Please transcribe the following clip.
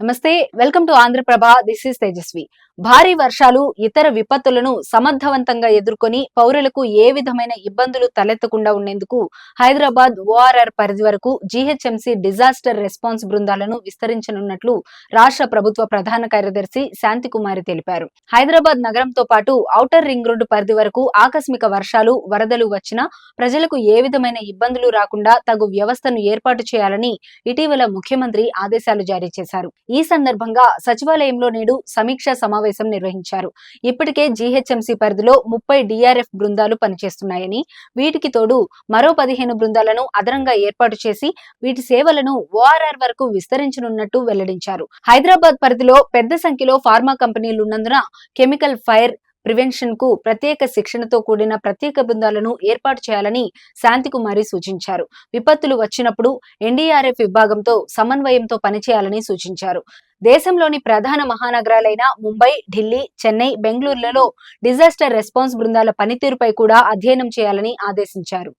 నమస్తే, welcome to Andhraprabha. This is Tejaswi. భారీ వర్షాలు, ఇతర విపత్తులను సమర్థవంతంగా ఎదుర్కొని పౌరులకు ఏ విధమైన ఇబ్బందులు తలెత్తకుండా ఉండేందుకు హైదరాబాద్ ఓఆర్ఆర్ పరిధి వరకు జీహెచ్ఎంసీ డిజాస్టర్ రెస్పాన్స్ బృందాలను విస్తరించనున్నట్లు రాష్ట్ర ప్రభుత్వ ప్రధాన కార్యదర్శి శాంతికుమారి తెలిపారు. హైదరాబాద్ నగరంతో పాటు ఔటర్ రింగ్ రోడ్డు పరిధి వరకు ఆకస్మిక వర్షాలు, వరదలు వచ్చినా ప్రజలకు ఏ విధమైన ఇబ్బందులు రాకుండా తగు వ్యవస్థను ఏర్పాటు చేయాలని ఇటీవల ముఖ్యమంత్రి ఆదేశాలు జారీ చేశారు. ఈ సందర్భంగా సచివాలయంలో నేడు సమీక్షా సమావేశం నిర్వహించారు. ఇప్పటికే జీహెచ్ఎంసీ పరిధిలో 30 డిఆర్ఎఫ్ బృందాలు పనిచేస్తున్నాయని, వీటికి తోడు మరో 15 బృందాలను అదనంగా ఏర్పాటు చేసి వీటి సేవలను ఓఆర్ఆర్ వరకు విస్తరించనున్నట్టు వెల్లడించారు. హైదరాబాద్ పరిధిలో పెద్ద సంఖ్యలో ఫార్మా కంపెనీలున్నందున కెమికల్ ఫైర్ ప్రివెన్షన్ కు ప్రత్యేక శిక్షణతో కూడిన ప్రత్యేక బృందాలను ఏర్పాటు చేయాలని శాంతికుమారి సూచించారు. విపత్తులు వచ్చినప్పుడు ఎన్డీఆర్ఎఫ్ విభాగంతో సమన్వయంతో పనిచేయాలని సూచించారు. దేశంలోని ప్రధాన మహానగరాలైన ముంబై, ఢిల్లీ, చెన్నై, బెంగళూరులలో డిజాస్టర్ రెస్పాన్స్ బృందాల పనితీరుపై కూడా అధ్యయనం చేయాలని ఆదేశించారు.